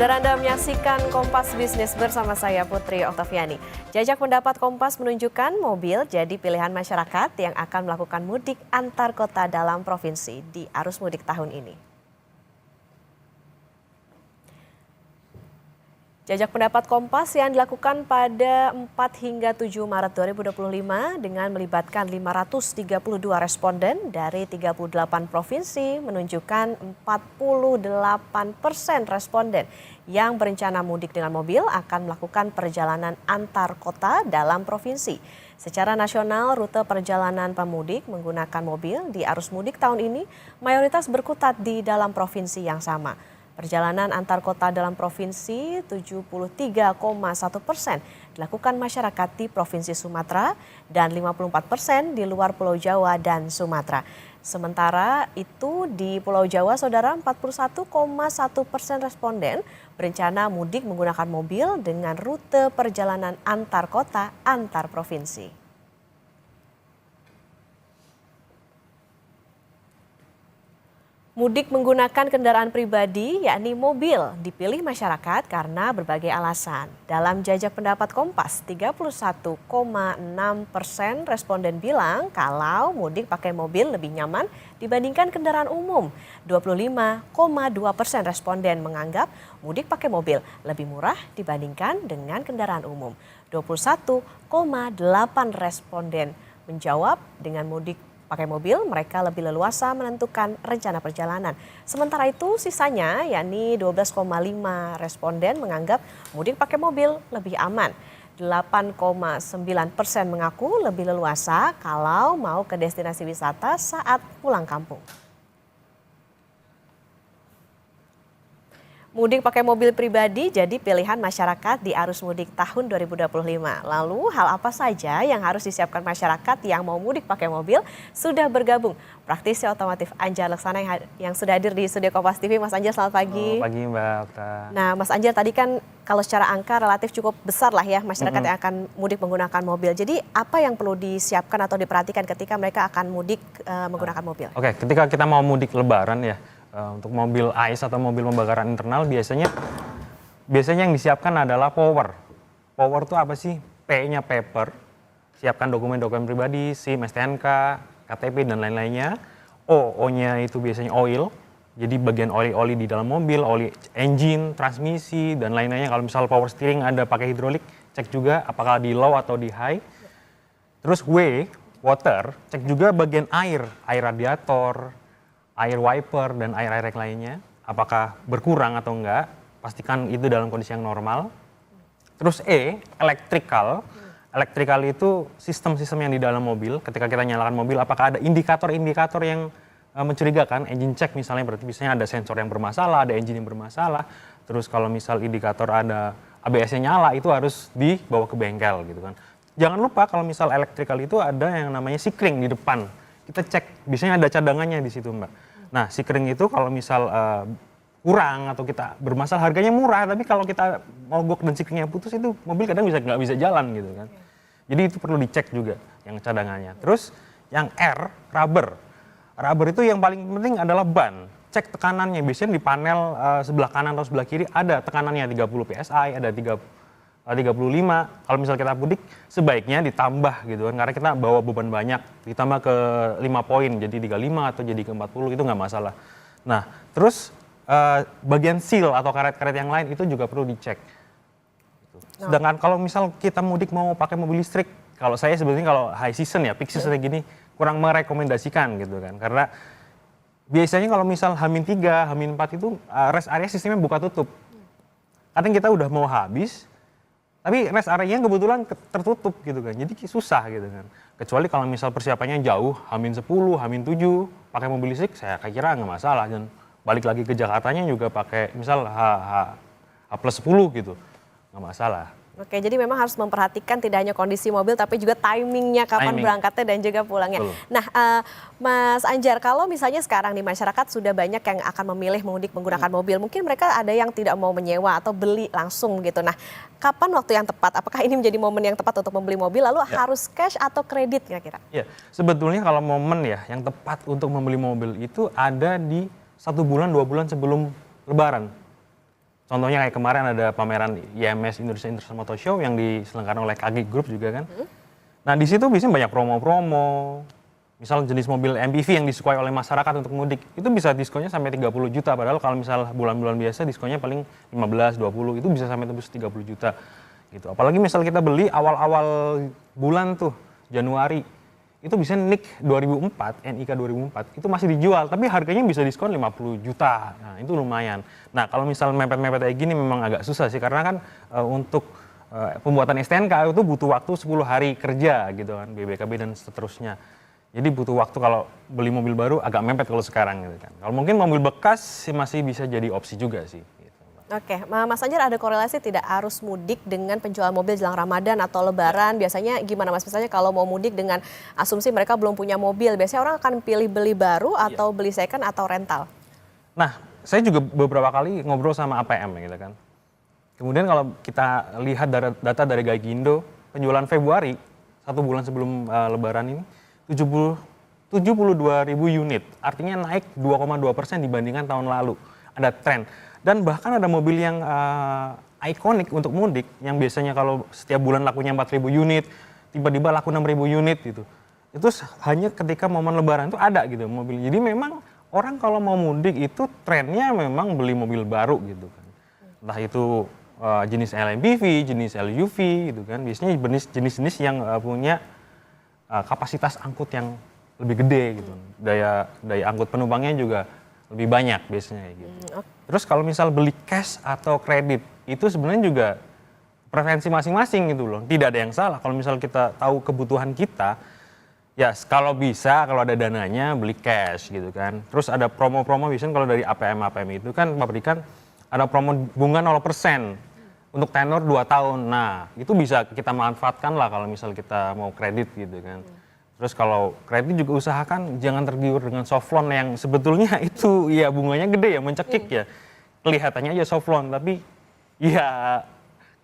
Dan Anda menyaksikan Kompas Bisnis bersama saya Putri Oktaviani. Jajak pendapat Kompas menunjukkan mobil jadi pilihan masyarakat yang akan melakukan mudik antar kota dalam provinsi di arus mudik tahun ini. Jajak pendapat Kompas yang dilakukan pada 4 hingga 7 Maret 2025 dengan melibatkan 532 responden dari 38 provinsi menunjukkan 48% responden yang berencana mudik dengan mobil akan melakukan perjalanan antar kota dalam provinsi. Secara nasional, rute perjalanan pemudik menggunakan mobil di arus mudik tahun ini mayoritas berkutat di dalam provinsi yang sama. Perjalanan antar kota dalam provinsi 73,1% dilakukan masyarakat di Provinsi Sumatera dan 54% di luar Pulau Jawa dan Sumatera. Sementara itu di Pulau Jawa, saudara, 41,1% responden berencana mudik menggunakan mobil dengan rute perjalanan antar kota antar provinsi. Mudik menggunakan kendaraan pribadi, yakni mobil, dipilih masyarakat karena berbagai alasan. Dalam jajak pendapat Kompas, 31,6% responden bilang kalau mudik pakai mobil lebih nyaman dibandingkan kendaraan umum. 25,2% responden menganggap mudik pakai mobil lebih murah dibandingkan dengan kendaraan umum. 21,8% responden menjawab dengan mudik pakai mobil, mereka lebih leluasa menentukan rencana perjalanan. Sementara itu sisanya, yakni 12,5 responden menganggap mudik pakai mobil lebih aman. 8,9% mengaku lebih leluasa kalau mau ke destinasi wisata saat pulang kampung. Mudik pakai mobil pribadi jadi pilihan masyarakat di arus mudik tahun 2025. Lalu hal apa saja yang harus disiapkan masyarakat yang mau mudik pakai mobil? Sudah bergabung praktisi otomotif Anjar Laksana yang sudah hadir di studio Kompas TV. Mas Anjar, selamat pagi. Selamat pagi Mbak Okta. Nah Mas Anjar, tadi kan kalau secara angka relatif cukup besar lah ya masyarakat yang akan mudik menggunakan mobil. Jadi apa yang perlu disiapkan atau diperhatikan ketika mereka akan mudik menggunakan mobil? Oke, ketika kita mau mudik lebaran ya, untuk mobil ICE atau mobil pembakaran internal biasanya yang disiapkan adalah power. Power itu apa sih? P-nya paper, siapkan dokumen-dokumen pribadi, SIM, STNK, KTP dan lain-lainnya. O-nya itu biasanya oil, jadi bagian oli-oli di dalam mobil, oli engine, transmisi dan lain-lainnya. Kalau misal power steering ada pakai hidrolik, cek juga apakah di low atau di high. Terus W, water, cek juga bagian air radiator, air wiper dan air yang lainnya, apakah berkurang atau enggak, pastikan itu dalam kondisi yang normal. Terus E, electrical itu sistem-sistem yang di dalam mobil, ketika kita nyalakan mobil, apakah ada indikator-indikator yang mencurigakan, engine check misalnya, berarti biasanya ada sensor yang bermasalah, ada engine yang bermasalah. Terus kalau misal indikator ada ABS-nya nyala, itu harus dibawa ke bengkel gitu kan. Jangan lupa kalau misal electrical itu ada yang namanya sikring di depan. Kita cek, biasanya ada cadangannya di situ Mbak. Nah, sikring itu kalau misal kurang atau kita bermasalah, harganya murah, tapi kalau kita mogok dan sikringnya putus, itu mobil kadang nggak bisa jalan gitu kan. Jadi itu perlu dicek juga yang cadangannya. Terus yang R, rubber. Rubber itu yang paling penting adalah ban. Cek tekanannya, biasanya di panel sebelah kanan atau sebelah kiri ada tekanannya 30 PSI, ada 35. Kalau misal kita mudik sebaiknya ditambah gitu kan, karena kita bawa beban banyak, ditambah ke 5 poin jadi 35 atau jadi ke 40, itu nggak masalah. Nah terus bagian seal atau karet-karet yang lain itu juga perlu dicek. Sedangkan kalau misal kita mudik mau pakai mobil listrik, kalau saya sebetulnya kalau high season ya, peak season gini kurang merekomendasikan gitu kan, karena biasanya kalau misal H-3, H-4 itu rest area sistemnya buka tutup. Kadang kita udah mau habis, tapi rest area-nya kebetulan tertutup gitu kan, jadi susah gitu kan. Kecuali kalau misal persiapannya jauh, H-10, H-7, pakai mobil listrik, saya kira nggak masalah. Dan balik lagi ke Jakartanya juga pakai misal H+10 gitu, nggak masalah. Oke, jadi memang harus memperhatikan tidak hanya kondisi mobil tapi juga timingnya kapan berangkatnya dan juga pulangnya. Betul. Nah, Mas Anjar, kalau misalnya sekarang di masyarakat sudah banyak yang akan memilih mudik menggunakan mobil, mungkin mereka ada yang tidak mau menyewa atau beli langsung gitu. Nah, kapan waktu yang tepat? Apakah ini menjadi momen yang tepat untuk membeli mobil? Lalu harus cash atau kredit kira-kira? Ya, sebetulnya kalau momen ya yang tepat untuk membeli mobil itu ada di 1 bulan 2 bulan sebelum Lebaran. Contohnya kayak kemarin ada pameran IMS Indonesia International Motor Show yang diselenggarakan oleh KG Group juga kan. Nah di situ biasanya banyak promo-promo. Misal jenis mobil MPV yang disukai oleh masyarakat untuk mudik, itu bisa diskonnya sampai 30 juta. Padahal kalau misal bulan-bulan biasa diskonnya paling 15, 20, itu bisa sampai tembus 30 juta. Gitu. Apalagi misal kita beli awal-awal bulan tuh, Januari, itu bisa NIK 2004, itu masih dijual, tapi harganya bisa diskon 50 juta. Nah itu lumayan. Nah kalau misal mepet-mepet kayak gini memang agak susah sih, karena kan untuk pembuatan STNK itu butuh waktu 10 hari kerja gitu kan, BBKB dan seterusnya. Jadi butuh waktu kalau beli mobil baru agak mepet kalau sekarang gitu kan. Kalau mungkin mobil bekas masih bisa jadi opsi juga sih. Gitu. Oke, Mas Anjar, ada korelasi tidak arus mudik dengan penjualan mobil jelang Ramadan atau Lebaran? Biasanya gimana Mas? Misalnya kalau mau mudik dengan asumsi mereka belum punya mobil, biasanya orang akan pilih beli baru atau beli second atau rental? Nah, saya juga beberapa kali ngobrol sama APM gitu kan. Kemudian kalau kita lihat data dari Gaikindo, penjualan Februari, 1 bulan sebelum Lebaran ini, 72.000 unit, artinya naik 2,2% dibandingkan tahun lalu. Ada tren. Dan bahkan ada mobil yang ikonik untuk mudik, yang biasanya kalau setiap bulan lakunya 4.000 unit, tiba-tiba laku 6.000 unit gitu. Itu hanya ketika momen Lebaran itu ada gitu mobil. Jadi memang orang kalau mau mudik itu trennya memang beli mobil baru gitu kan. Entah itu jenis LMPV, jenis LUV gitu kan. Biasanya jenis-jenis yang punya kapasitas angkut yang lebih gede gitu. Daya angkut penumpangnya juga lebih banyak biasanya kayak gitu. Terus kalau misal beli cash atau kredit, itu sebenarnya juga preferensi masing-masing gitu loh. Tidak ada yang salah kalau misal kita tahu kebutuhan kita, ya kalau bisa, kalau ada dananya beli cash gitu kan. Terus ada promo-promo biasanya kalau dari APM itu kan pabrikan ada promo bunga 0% untuk tenor 2 tahun. Nah, itu bisa kita manfaatkan lah kalau misal kita mau kredit gitu kan. Terus kalau kredit juga usahakan jangan tergiur dengan soft loan yang sebetulnya itu ya bunganya gede ya, mencekik ya. Kelihatannya aja soft loan, tapi ya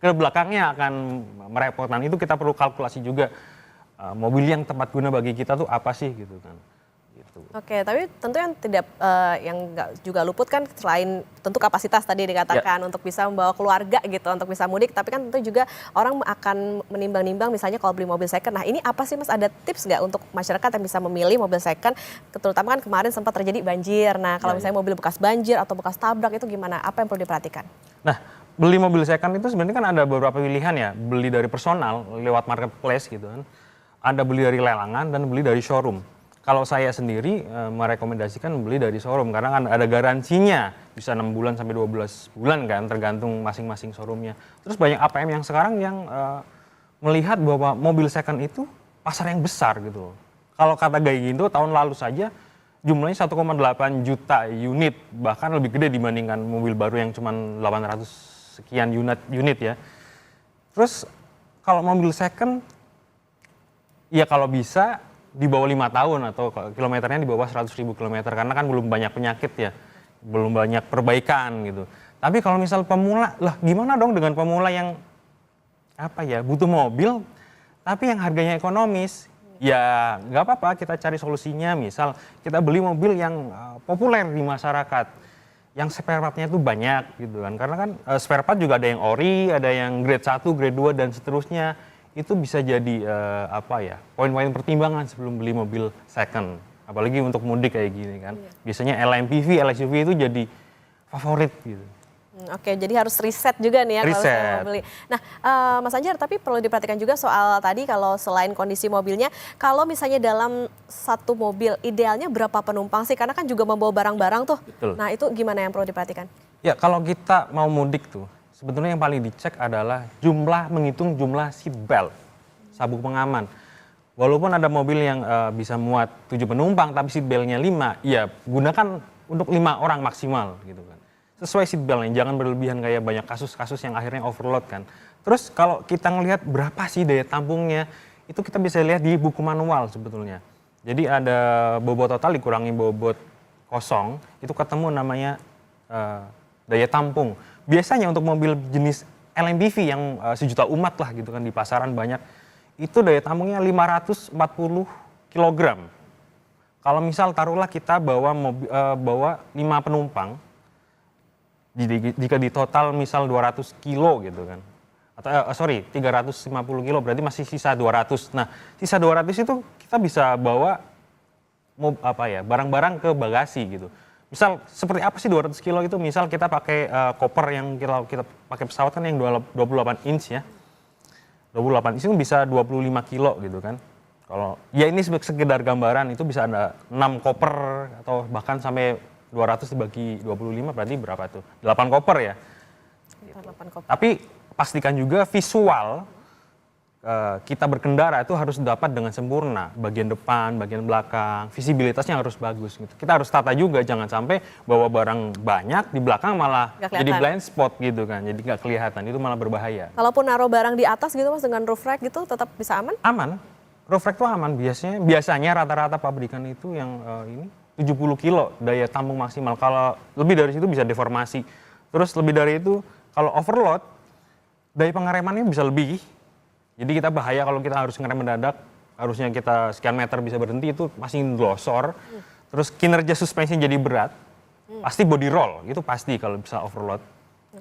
ke belakangnya akan merepotkan. Itu kita perlu kalkulasi juga mobil yang tepat guna bagi kita tuh apa sih gitu kan. Gitu. Oke, tapi tentu yang tidak yang nggak juga luput kan selain tentu kapasitas tadi dikatakan untuk bisa membawa keluarga gitu untuk bisa mudik, tapi kan tentu juga orang akan menimbang-nimbang misalnya kalau beli mobil second. Nah ini apa sih Mas, ada tips nggak untuk masyarakat yang bisa memilih mobil second, terutama kan kemarin sempat terjadi banjir. Nah kalau misalnya mobil bekas banjir atau bekas tabrak itu gimana? Apa yang perlu diperhatikan? Nah beli mobil second itu sebenarnya kan ada beberapa pilihan ya, beli dari personal lewat marketplace gitu kan, ada beli dari lelangan dan beli dari showroom. Kalau saya sendiri merekomendasikan beli dari showroom karena kan ada garansinya bisa 6 bulan sampai 12 bulan kan tergantung masing-masing showroomnya. Terus banyak APM yang sekarang yang melihat bahwa mobil second itu pasar yang besar gitu. Kalau kata Gaikindo tahun lalu saja jumlahnya 1,8 juta unit, bahkan lebih gede dibandingkan mobil baru yang cuma 800 sekian unit ya. Terus kalau mobil second ya kalau bisa di bawah 5 tahun atau kilometernya di bawah 100.000 kilometer karena kan belum banyak penyakit ya, belum banyak perbaikan gitu. Tapi kalau misal pemula, lah gimana dong dengan pemula yang apa ya butuh mobil tapi yang harganya ekonomis? Ya nggak apa-apa, kita cari solusinya. Misal kita beli mobil yang populer di masyarakat, yang spare part-nya itu banyak gitu kan. Karena kan spare part juga ada yang ori, ada yang grade 1, grade 2 dan seterusnya. Itu bisa jadi poin-poin pertimbangan sebelum beli mobil second, apalagi untuk mudik kayak gini kan. Biasanya LMPV, LSUV itu jadi favorit gitu. Oke, jadi harus riset juga nih ya kalau saya mau beli. Nah, Mas Anjar, tapi perlu diperhatikan juga soal tadi kalau selain kondisi mobilnya, kalau misalnya dalam satu mobil idealnya berapa penumpang sih? Karena kan juga membawa barang-barang tuh. Betul. Nah, itu gimana yang perlu diperhatikan? Ya, kalau kita mau mudik tuh, sebetulnya yang paling dicek adalah menghitung jumlah seat belt, sabuk pengaman. Walaupun ada mobil yang bisa muat 7 penumpang tapi seat beltnya 5, ya gunakan untuk 5 orang maksimal gitu kan. Sesuai seat beltnya, jangan berlebihan kayak banyak kasus-kasus yang akhirnya overload kan. Terus kalau kita ngelihat berapa sih daya tampungnya, itu kita bisa lihat di buku manual sebetulnya. Jadi ada bobot total dikurangi bobot kosong, itu ketemu namanya daya tampung. Biasanya untuk mobil jenis LMPV yang sejuta umat lah gitu kan di pasaran banyak, itu daya tampungnya 540 kg. Kalau misal taruhlah kita bawa 5 penumpang, Jika di total misal 200 kilo gitu kan, atau 350 kilo berarti masih sisa 200. Nah, sisa 200 itu kita bisa bawa barang-barang ke bagasi gitu. Misal seperti apa sih 200 kilo itu? Misal kita pakai koper yang kita pakai pesawat kan yang 28 inch ya. 28 inch itu bisa 25 kilo gitu kan. Kalau ya ini sekedar gambaran, itu bisa ada 6 koper atau bahkan sampai 200 dibagi 25 berarti berapa tuh? 8 koper ya. 8 koper. Tapi pastikan juga visual kita berkendara itu harus dapat dengan sempurna. Bagian depan, bagian belakang, visibilitasnya harus bagus gitu. Kita harus tata juga, jangan sampai bawa barang banyak di belakang malah jadi blind spot gitu kan. Jadi nggak kelihatan, itu malah berbahaya. Kalaupun naruh barang di atas gitu Mas dengan roof rack gitu tetap bisa aman? Aman. Roof rack itu aman biasanya rata-rata pabrikan itu yang ini 70 kilo daya tampung maksimal. Kalau lebih dari situ bisa deformasi. Terus lebih dari itu kalau overload daya pengeremannya bisa lebih. Jadi kita bahaya kalau kita harus ngerem mendadak, harusnya kita sekian meter bisa berhenti, itu masih glosor. Terus kinerja suspensi jadi berat. Pasti body roll, itu pasti kalau bisa overload.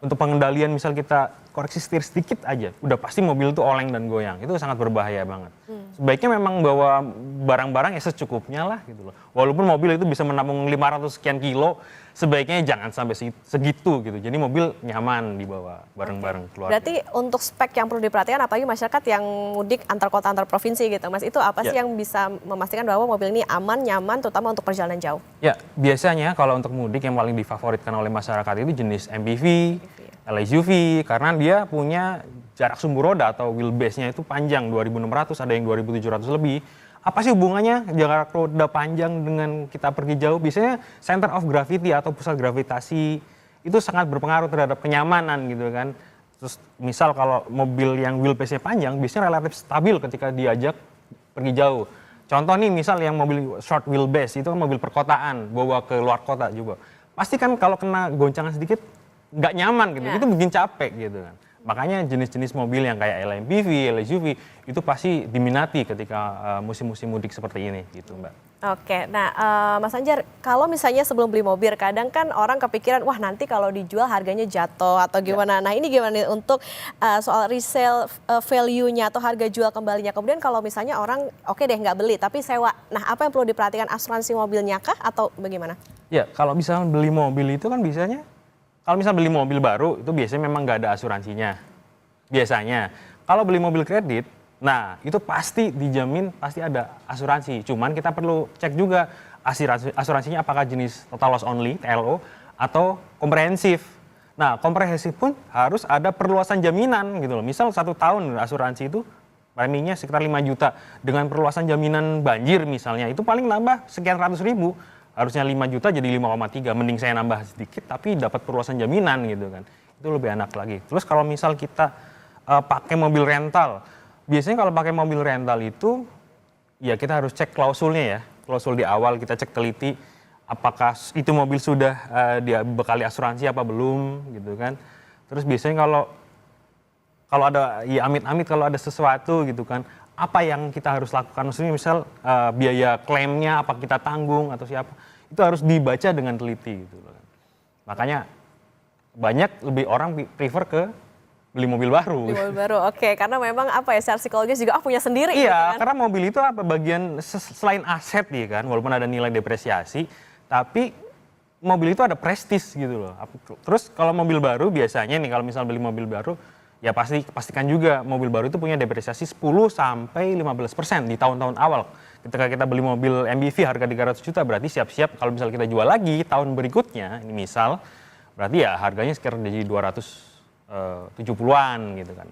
Untuk pengendalian misal kita koreksi setir sedikit aja, udah pasti mobil itu oleng dan goyang. Itu sangat berbahaya banget. Sebaiknya memang bawa barang-barang ya secukupnya lah gitu loh. Walaupun mobil itu bisa menampung 500 sekian kilo, sebaiknya jangan sampai segitu gitu. Jadi mobil nyaman dibawa bareng-bareng keluarga. Berarti untuk spek yang perlu diperhatikan apalagi masyarakat yang mudik antar kota antar provinsi gitu Mas, itu apa sih yang bisa memastikan bahwa mobil ini aman, nyaman terutama untuk perjalanan jauh? Ya, biasanya kalau untuk mudik yang paling difavoritkan oleh masyarakat itu jenis MPV, LSUV, karena dia punya jarak sumbu roda atau wheelbase-nya itu panjang 2.600, ada yang 2.700 lebih. Apa sih hubungannya jarak roda panjang dengan kita pergi jauh? Biasanya center of gravity atau pusat gravitasi itu sangat berpengaruh terhadap kenyamanan gitu kan. Terus misal kalau mobil yang wheelbase-nya panjang, biasanya relatif stabil ketika diajak pergi jauh. Contoh nih misal yang mobil short wheelbase itu kan mobil perkotaan, bawa ke luar kota juga. Pasti kan kalau kena goncangan sedikit nggak nyaman gitu, itu bikin capek gitu kan. Makanya jenis-jenis mobil yang kayak LMPV, LSUV itu pasti diminati ketika musim-musim mudik seperti ini gitu Mbak. Oke, nah Mas Anjar, kalau misalnya sebelum beli mobil kadang kan orang kepikiran, wah nanti kalau dijual harganya jatuh atau gimana. Nah ini gimana nih untuk soal resale value-nya atau harga jual kembalinya. Kemudian kalau misalnya orang oke deh nggak beli tapi sewa, nah apa yang perlu diperhatikan, asuransi mobilnya kah atau bagaimana? Ya kalau misalnya beli mobil itu kan kalau misal beli mobil baru, itu biasanya memang nggak ada asuransinya. Biasanya. Kalau beli mobil kredit, nah itu pasti dijamin, pasti ada asuransi. Cuman kita perlu cek juga asuransinya apakah jenis total loss only, TLO, atau komprehensif. Nah, komprehensif pun harus ada perluasan jaminan gitu loh. Misal 1 tahun asuransi itu preminya sekitar 5 juta. Dengan perluasan jaminan banjir misalnya, itu paling nambah sekian ratus ribu. Harusnya 5 juta jadi 5,3, mending saya nambah sedikit tapi dapat perluasan jaminan gitu kan. Itu lebih enak lagi. Terus kalau misal kita pakai mobil rental, biasanya kalau pakai mobil rental itu ya kita harus cek klausulnya ya. Klausul di awal kita cek teliti apakah itu mobil sudah dibekali asuransi apa belum gitu kan. Terus biasanya kalau ada ya amit-amit kalau ada sesuatu gitu kan, apa yang kita harus lakukan, maksudnya misal biaya klaimnya apa kita tanggung atau siapa, itu harus dibaca dengan teliti gitu loh. Makanya banyak lebih orang prefer ke beli mobil baru. Beli mobil baru, oke, karena memang apa ya secara psikologis juga punya sendiri. Iya, gitu kan? Karena mobil itu apa bagian selain aset ya kan, walaupun ada nilai depresiasi, tapi mobil itu ada prestis gitu loh. Terus kalau mobil baru biasanya nih kalau misal beli mobil baru, ya pastikan juga mobil baru itu punya depresiasi 10-15% di tahun-tahun awal. Ketika kita beli mobil MPV harga 300 juta berarti siap-siap kalau misal kita jual lagi tahun berikutnya, ini misal, berarti ya harganya sekitar jadi 270-an gitu kan.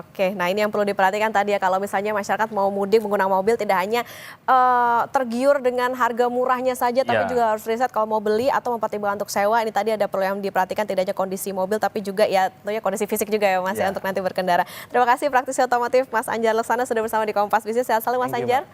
Oke, nah ini yang perlu diperhatikan tadi ya kalau misalnya masyarakat mau mudik menggunakan mobil tidak hanya tergiur dengan harga murahnya saja tapi juga harus riset kalau mau beli atau mempertimbangkan untuk sewa. Ini tadi ada perlu yang diperhatikan tidak hanya kondisi mobil tapi juga ya tentunya kondisi fisik juga ya Mas ya untuk nanti berkendara. Terima kasih praktisi otomotif Mas Anjar Laksana sudah bersama di Kompas Bisnis. Sehat selalu Mas Anjar.